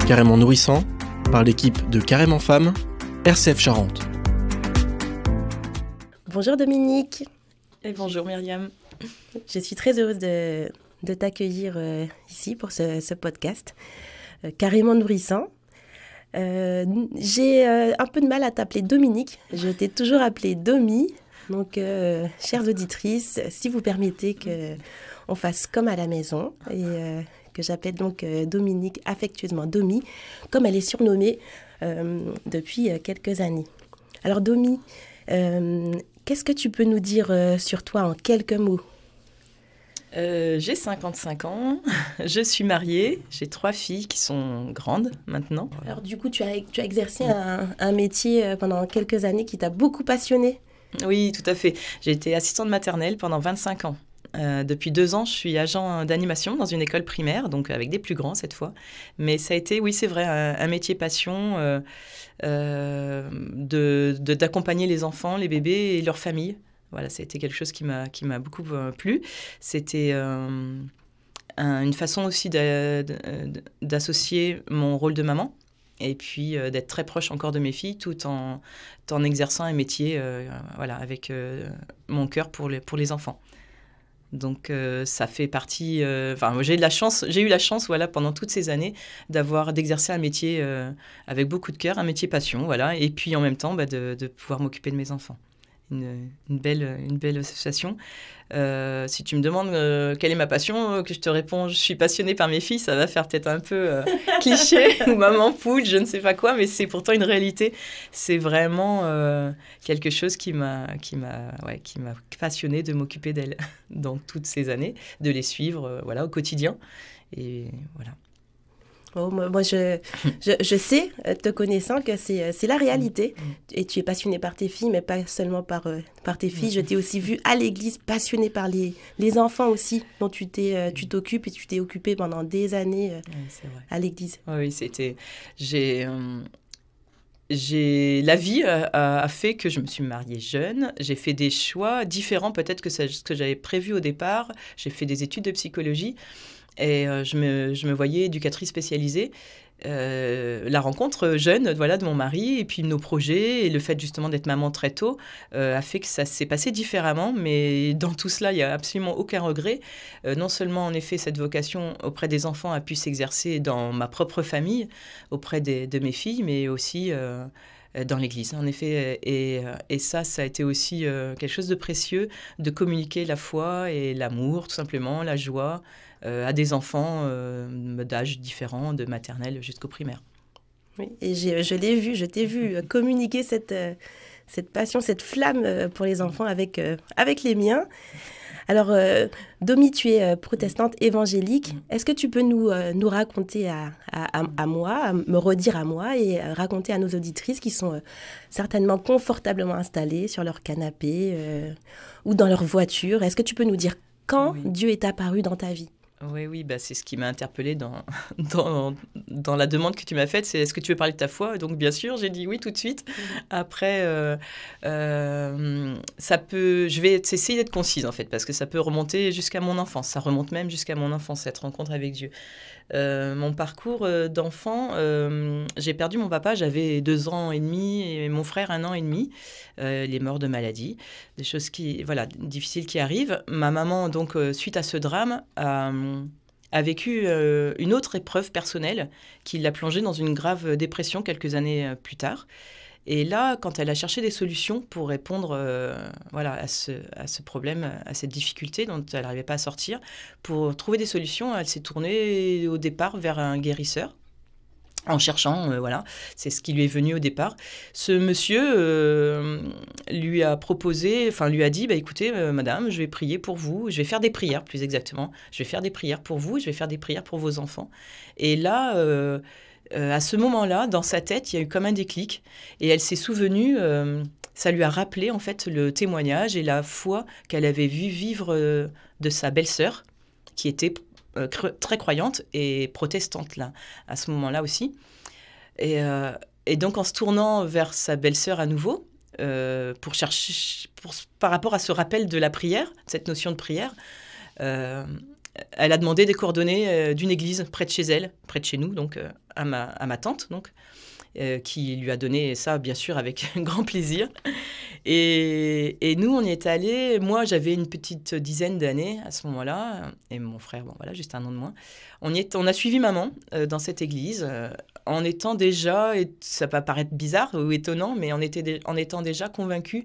Carrément nourrissant, par l'équipe de Carrément Femmes, RCF Charente. Bonjour Dominique. Et bonjour Myriam. Je suis très heureuse de t'accueillir ici pour ce podcast Carrément nourrissant. J'ai un peu de mal à t'appeler Dominique. Je t'ai toujours appelée Domi. Donc, chères auditrices, si vous permettez qu'on fasse comme à la maison et que j'appelle donc Dominique affectueusement Domi, comme elle est surnommée depuis quelques années. Alors Domi, qu'est-ce que tu peux nous dire sur toi en quelques mots ? J'ai 55 ans, je suis mariée, j'ai 3 filles qui sont grandes maintenant. Alors du coup, tu as exercé un métier pendant quelques années qui t'a beaucoup passionné. Oui, tout à fait. J'ai été assistante maternelle pendant 25 ans. Depuis 2 ans, je suis agent d'animation dans une école primaire, donc avec des plus grands cette fois. Mais ça a été, oui, c'est vrai, un métier passion d'accompagner les enfants, les bébés et leurs familles. Voilà, ça a été quelque chose qui m'a beaucoup plu. C'était une façon aussi d'associer mon rôle de maman et puis d'être très proche encore de mes filles tout en exerçant un métier voilà, avec mon cœur pour les enfants. Donc ça fait partie... j'ai eu la chance voilà, pendant toutes ces années d'exercer un métier avec beaucoup de cœur, un métier passion, voilà, et puis en même temps de pouvoir m'occuper de mes enfants. Une belle association. Si tu me demandes quelle est ma passion, que je te réponds je suis passionnée par mes filles, ça va faire peut-être un peu cliché ou maman poule, je ne sais pas quoi, mais c'est pourtant une réalité. C'est vraiment quelque chose qui m'a passionnée de m'occuper d'elles dans toutes ces années, de les suivre voilà, au quotidien. Et voilà. Oh, moi, je sais, te connaissant, que c'est la réalité. Et tu es passionnée par tes filles, mais pas seulement par tes filles. Je t'ai aussi vue à l'église, passionnée par les enfants aussi, dont tu t'occupes et tu t'es occupée pendant des années à l'église. Oui, c'était... La vie a fait que je me suis mariée jeune. J'ai fait des choix différents peut-être que ce que j'avais prévu au départ. J'ai fait des études de psychologie. Et je me voyais éducatrice spécialisée. La rencontre jeune voilà, de mon mari et puis nos projets et le fait justement d'être maman très tôt a fait que ça s'est passé différemment. Mais dans tout cela, il n'y a absolument aucun regret. Non seulement, en effet, cette vocation auprès des enfants a pu s'exercer dans ma propre famille, auprès de mes filles, mais aussi... dans l'église, en effet. Et ça a été aussi quelque chose de précieux, de communiquer la foi et l'amour, tout simplement, la joie, à des enfants d'âges différents, de maternelle jusqu'au primaire. Oui, et je t'ai vu communiquer cette passion, cette flamme pour les enfants avec les miens. Alors, Domi, tu es protestante évangélique. Est-ce que tu peux nous raconter à moi, me redire à moi et raconter à nos auditrices qui sont certainement confortablement installées sur leur canapé ou dans leur voiture. Est-ce que tu peux nous dire quand Dieu est apparu dans ta vie ? Oui, c'est ce qui m'a interpellée dans la demande que tu m'as faite, c'est est-ce que tu veux parler de ta foi ? Donc bien sûr, j'ai dit oui tout de suite. Après, je vais essayer d'être concise en fait, parce que ça peut remonter jusqu'à mon enfance, ça remonte même jusqu'à mon enfance, cette rencontre avec Dieu. Mon parcours d'enfant, j'ai perdu mon papa, j'avais 2 ans et demi et mon frère 1 an et demi. Il est mort de maladie, des choses difficiles qui arrivent. Ma maman, donc, suite à ce drame, a vécu une autre épreuve personnelle qui l'a plongée dans une grave dépression quelques années plus tard. Et là, quand elle a cherché des solutions pour répondre à ce problème, à cette difficulté dont elle n'arrivait pas à sortir, pour trouver des solutions, elle s'est tournée au départ vers un guérisseur. En cherchant, c'est ce qui lui est venu au départ. Ce monsieur lui a dit, écoutez, madame, je vais prier pour vous, je vais faire des prières, plus exactement. Je vais faire des prières pour vous, je vais faire des prières pour vos enfants. Et là, à ce moment-là, dans sa tête, il y a eu comme un déclic. Et elle s'est souvenue, ça lui a rappelé en fait le témoignage et la foi qu'elle avait vu vivre de sa belle-sœur, qui était très croyante et protestante là, à ce moment-là aussi. Et donc en se tournant vers sa belle-sœur à nouveau, pour chercher, par rapport à ce rappel de la prière, cette notion de prière, elle a demandé des coordonnées d'une église près de chez elle, près de chez nous, donc à ma tante, donc, qui lui a donné ça, bien sûr, avec grand plaisir. Et nous, on y est allés. Moi, j'avais une petite dizaine d'années à ce moment-là, et mon frère, bon, voilà, juste un an de moins. On a suivi maman dans cette église, en étant déjà, et ça peut paraître bizarre ou étonnant, mais en étant déjà convaincus,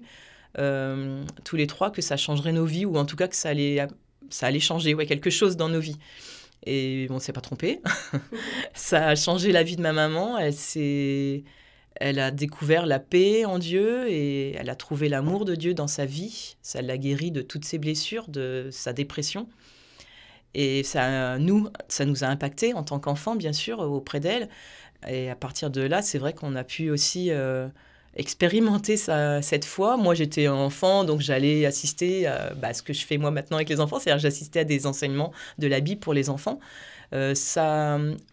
tous les trois, que ça changerait nos vies, ou en tout cas que ça allait changer quelque chose dans nos vies. Et on ne s'est pas trompé. Ça a changé la vie de ma maman. Elle a découvert la paix en Dieu et elle a trouvé l'amour de Dieu dans sa vie. Ça l'a guérie de toutes ses blessures, de sa dépression. Et ça nous a impacté en tant qu'enfant, bien sûr, auprès d'elle. Et à partir de là, c'est vrai qu'on a pu aussi expérimenter cette foi. Moi, j'étais enfant, donc j'allais assister à ce que je fais moi maintenant avec les enfants, c'est-à-dire j'assistais à des enseignements de la Bible pour les enfants.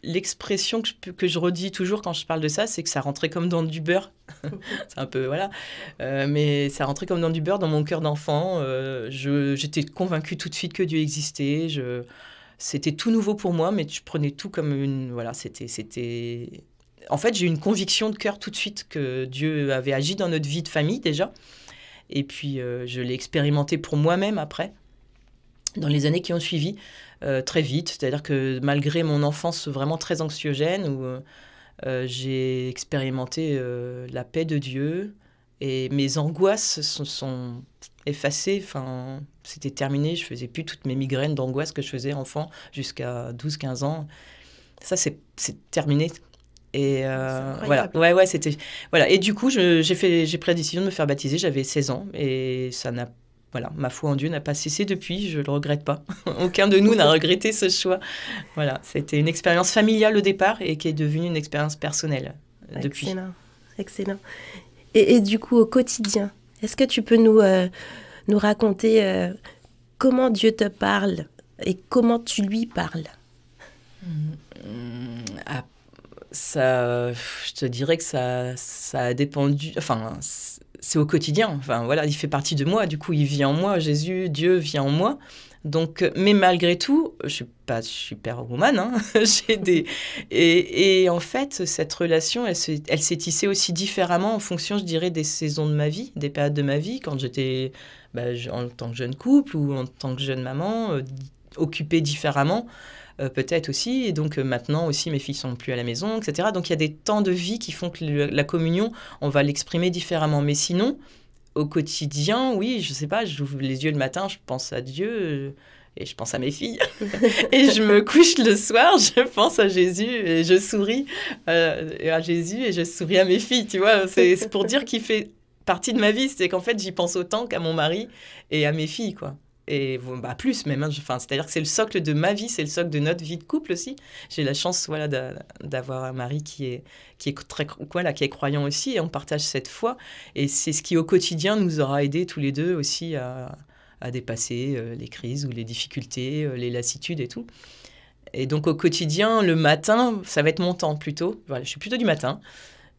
L'expression que je redis toujours quand je parle de ça, c'est que ça rentrait comme dans du beurre. C'est un peu, voilà. Mais ça rentrait comme dans du beurre dans mon cœur d'enfant. J'étais convaincue tout de suite que Dieu existait. C'était tout nouveau pour moi, mais je prenais tout comme une... Voilà, c'était... En fait, j'ai eu une conviction de cœur tout de suite que Dieu avait agi dans notre vie de famille déjà. Et puis, je l'ai expérimenté pour moi-même après, dans les années qui ont suivi, très vite. C'est-à-dire que malgré mon enfance vraiment très anxiogène, où j'ai expérimenté la paix de Dieu, et mes angoisses sont effacées. Enfin, c'était terminé. Je ne faisais plus toutes mes migraines d'angoisse que je faisais enfant jusqu'à 12-15 ans. Ça, c'est terminé. Et voilà, ouais, c'était voilà. Et du coup, j'ai pris la décision de me faire baptiser. J'avais 16 ans et voilà, ma foi en Dieu n'a pas cessé depuis. Je le regrette pas. Aucun de nous n'a regretté ce choix. Voilà, c'était une expérience familiale au départ et qui est devenue une expérience personnelle depuis. Excellent. Et du coup, au quotidien, est-ce que tu peux nous raconter comment Dieu te parle et comment tu lui parles? Ça, je te dirais que ça a dépendu. Enfin, c'est au quotidien. Enfin, voilà, il fait partie de moi. Du coup, il vit en moi. Jésus, Dieu vit en moi. Donc, mais malgré tout, je suis pas superwoman. Hein. Et en fait, cette relation, elle s'est tissée aussi différemment en fonction, je dirais, des saisons de ma vie, des périodes de ma vie, quand j'étais en tant que jeune couple ou en tant que jeune maman, occupée différemment. Peut-être aussi, et donc maintenant aussi mes filles sont plus à la maison, etc. Donc il y a des temps de vie qui font que la communion, on va l'exprimer différemment. Mais sinon, au quotidien, oui, je sais pas, j'ouvre les yeux le matin, je pense à Dieu et je pense à mes filles. Et je me couche le soir, je pense à Jésus et je souris à Jésus et je souris à mes filles, tu vois. C'est pour dire qu'il fait partie de ma vie, c'est qu'en fait j'y pense autant qu'à mon mari et à mes filles, quoi. Et plus même, hein, c'est-à-dire que c'est le socle de ma vie, c'est le socle de notre vie de couple aussi. J'ai la chance d'avoir un mari qui est qui est croyant aussi, et on partage cette foi. Et c'est ce qui au quotidien nous aura aidés tous les deux aussi à dépasser les crises ou les difficultés, les lassitudes et tout. Et donc au quotidien, le matin, ça va être mon temps plutôt. Voilà, je suis plutôt du matin.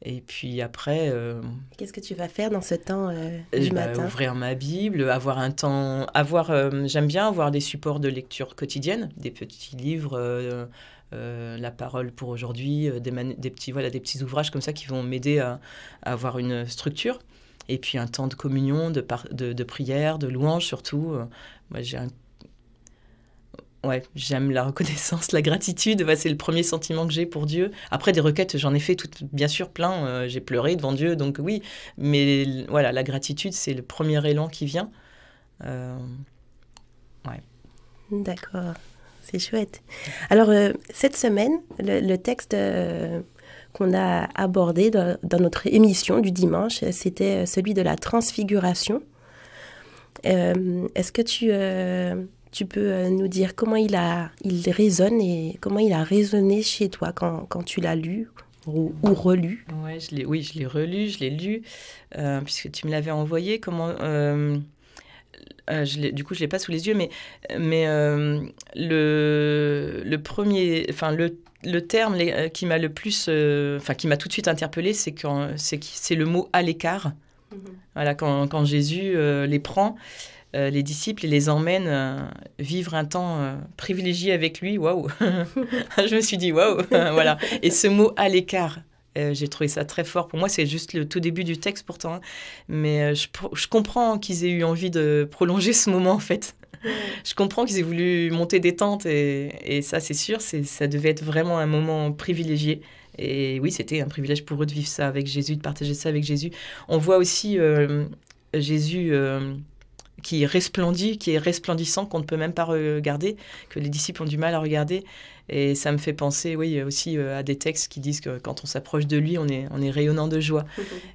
Et puis après... Qu'est-ce que tu vas faire dans ce temps du matin? Ouvrir ma Bible, avoir un temps... j'aime bien avoir des supports de lecture quotidienne, des petits livres, la parole pour aujourd'hui, des petits ouvrages comme ça qui vont m'aider à avoir une structure. Et puis un temps de communion, de prière, de louange surtout. Moi, j'aime la reconnaissance, la gratitude. C'est le premier sentiment que j'ai pour Dieu. Après, des requêtes, j'en ai fait bien sûr plein. J'ai pleuré devant Dieu, donc oui. Mais voilà, la gratitude, c'est le premier élan qui vient. D'accord, c'est chouette. Alors, cette semaine, le texte qu'on a abordé dans notre émission du dimanche, c'était celui de la transfiguration. Est-ce que tu peux nous dire comment il résonne et comment il a résonné chez toi quand tu l'as lu ou relu? Je l'ai relu, je l'ai lu, puisque tu me l'avais envoyé. Du coup, je ne l'ai pas sous les yeux, mais le premier, le terme qui m'a le plus, qui m'a tout de suite interpellée, c'est le mot « à l'écart ». Voilà, quand Jésus les prend, les disciples, et les emmène vivre un temps privilégié avec lui. Waouh. Je me suis dit waouh. Voilà. Et ce mot à l'écart, j'ai trouvé ça très fort. Pour moi, c'est juste le tout début du texte pourtant, hein. Mais je comprends qu'ils aient eu envie de prolonger ce moment en fait. Je comprends qu'ils aient voulu monter des tentes et ça, c'est sûr, ça devait être vraiment un moment privilégié. Et oui, c'était un privilège pour eux de vivre ça avec Jésus, de partager ça avec Jésus. On voit aussi Jésus qui resplendit, qui est resplendissant, qu'on ne peut même pas regarder, que les disciples ont du mal à regarder. Et ça me fait penser, oui, aussi à des textes qui disent que quand on s'approche de lui, on est rayonnant de joie.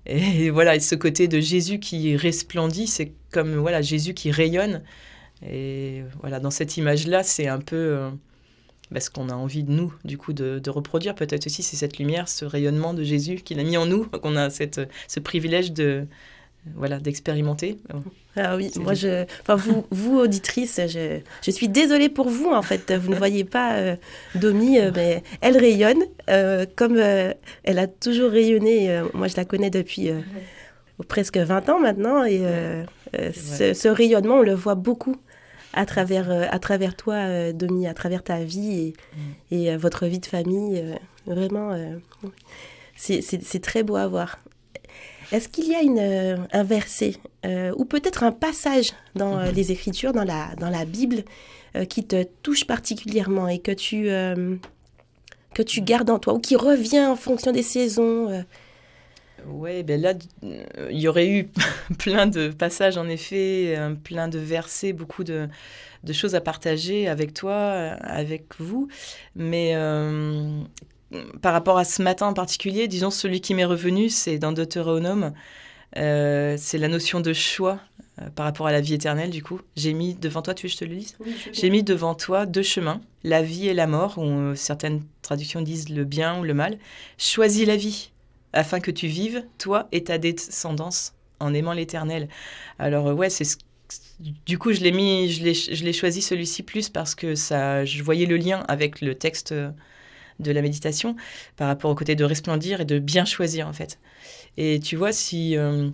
Et voilà, et ce côté de Jésus qui resplendit, c'est comme voilà, Jésus qui rayonne. Et voilà, dans cette image-là, c'est un peu ce qu'on a envie de nous, du coup, de reproduire. Peut-être aussi, c'est cette lumière, ce rayonnement de Jésus qu'il a mis en nous, qu'on a ce privilège d'expérimenter. Ah oui, moi, vous auditrices, je suis désolée pour vous, en fait. Vous ne voyez pas Domi, mais elle rayonne comme elle a toujours rayonné. Moi, je la connais depuis presque 20 ans maintenant. Et ce rayonnement, on le voit beaucoup à travers toi, Domi, à travers ta vie et votre vie de famille. Vraiment, c'est très beau à voir. Est-ce qu'il y a un verset ou peut-être un passage dans les Écritures, dans la Bible, qui te touche particulièrement et que tu gardes en toi ou qui revient en fonction des saisons Oui, là, il y aurait eu plein de passages, en effet, plein de versets, beaucoup de choses à partager avec toi, avec vous. Mais par rapport à ce matin en particulier, disons, celui qui m'est revenu, c'est dans Deutéronome. C'est la notion de choix par rapport à la vie éternelle, du coup. J'ai mis devant toi, tu veux que je te le lise ? Oui, j'ai mis devant toi 2 chemins, la vie et la mort, ou certaines traductions disent le bien ou le mal. Choisis la vie, afin que tu vives, toi et ta descendance, en aimant l'Éternel. Alors ouais, du coup, je l'ai choisi celui-ci plus parce que je voyais le lien avec le texte de la méditation par rapport au côté de resplendir et de bien choisir en fait. Et tu vois, si je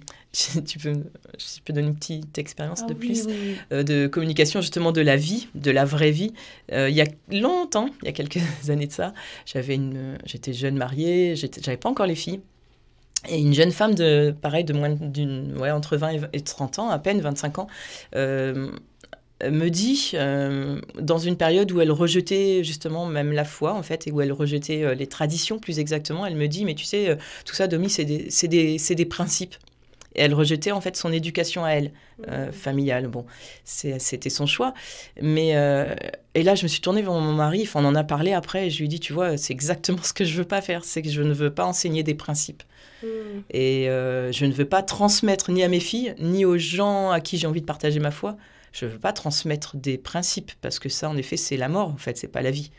peux donner une petite expérience de plus de communication justement de la vie, de la vraie vie. Il y a longtemps, il y a quelques années de ça, j'étais jeune mariée, j'avais pas encore les filles. Et une jeune femme de moins entre 20 et 30 ans, à peine 25 ans, me dit, dans une période où elle rejetait justement même la foi, en fait, et où elle rejetait les traditions, plus exactement, elle me dit, mais tu sais, tout ça, Domi, c'est des principes. Et elle rejetait en fait son éducation à elle, familiale. Bon, c'était son choix. Mais et là, je me suis tournée vers mon mari. On en a parlé après. Et je lui ai dit, tu vois, c'est exactement ce que je veux pas faire. C'est que je ne veux pas enseigner des principes. Et je ne veux pas transmettre ni à mes filles, ni aux gens à qui j'ai envie de partager ma foi. Je ne veux pas transmettre des principes parce que ça, en effet, c'est la mort. En fait, c'est pas la vie.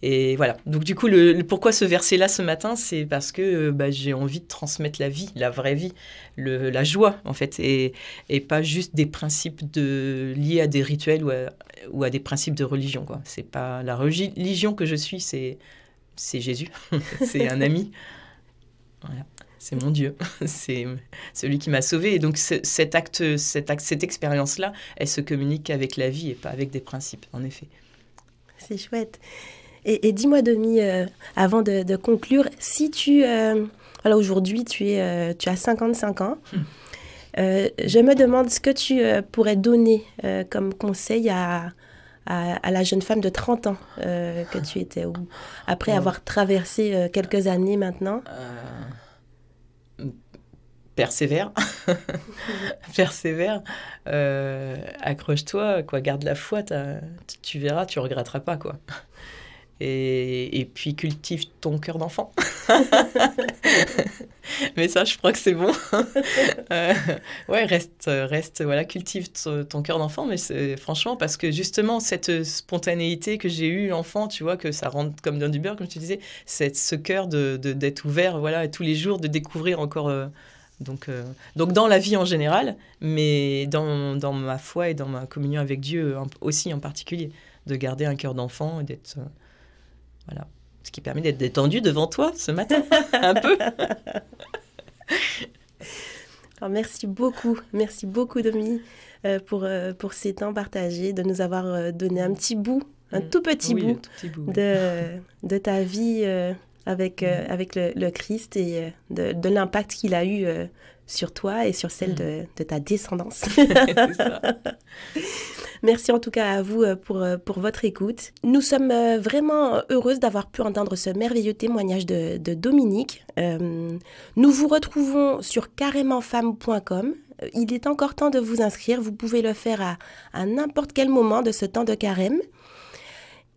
Et voilà. Donc, du coup, pourquoi ce verset-là ce matin, c'est parce que j'ai envie de transmettre la vie, la vraie vie, la joie, en fait, et pas juste des principes liés à des rituels ou à des principes de religion, quoi. C'est pas la religion que je suis, c'est Jésus. C'est un ami. Voilà. C'est mon Dieu. C'est celui qui m'a sauvée. Et donc, cette expérience-là, elle se communique avec la vie et pas avec des principes, en effet. C'est chouette. Et dis-moi, Domi, avant de conclure, si aujourd'hui, tu as 55 ans, je me demande ce que tu pourrais donner comme conseil à la jeune femme de 30 ans que tu étais, après avoir traversé quelques années maintenant. Persévère, persévère, accroche-toi, quoi, garde la foi, tu verras, tu regretteras pas, quoi. Et puis cultive ton cœur d'enfant. Mais ça, je crois que c'est bon. Ouais, reste, voilà, cultive ton cœur d'enfant, mais c'est franchement parce que justement cette spontanéité que j'ai eue enfant, tu vois, que ça rentre comme dans du beurre, comme je te disais, ce cœur d'être ouvert, voilà, et tous les jours de découvrir encore. Donc dans la vie en général, mais dans ma foi et dans ma communion avec Dieu aussi en particulier, de garder un cœur d'enfant et d'être voilà, ce qui permet d'être détendu devant toi ce matin un peu. Alors, merci beaucoup Domi, pour ces temps partagés, de nous avoir donné un petit bout, un tout petit bout de ta vie avec le Christ et de l'impact qu'il a eu sur toi et sur celle de ta descendance. C'est ça. Merci en tout cas à vous pour votre écoute. Nous sommes vraiment heureuses d'avoir pu entendre ce merveilleux témoignage de Dominique. Nous vous retrouvons sur carémenfemme.com. Il est encore temps de vous inscrire. Vous pouvez le faire à n'importe quel moment de ce temps de carême.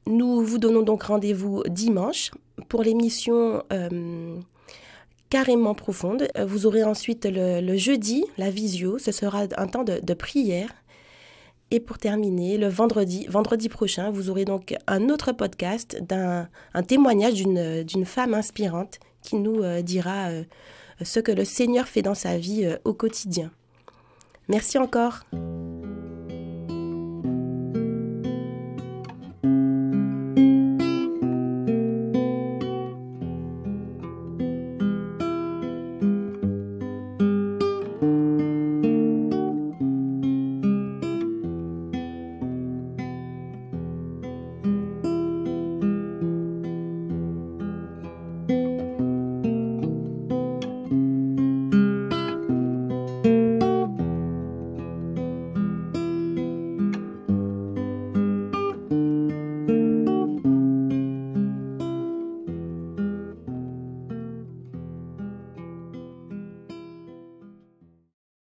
Nous vous donnons donc rendez-vous dimanche pour l'émission Carrément profonde. Vous aurez ensuite le jeudi, la visio. Ce sera un temps de prière. Et pour terminer, le vendredi prochain, vous aurez donc un autre podcast, un témoignage d'une femme inspirante qui nous dira ce que le Seigneur fait dans sa vie au quotidien. Merci encore.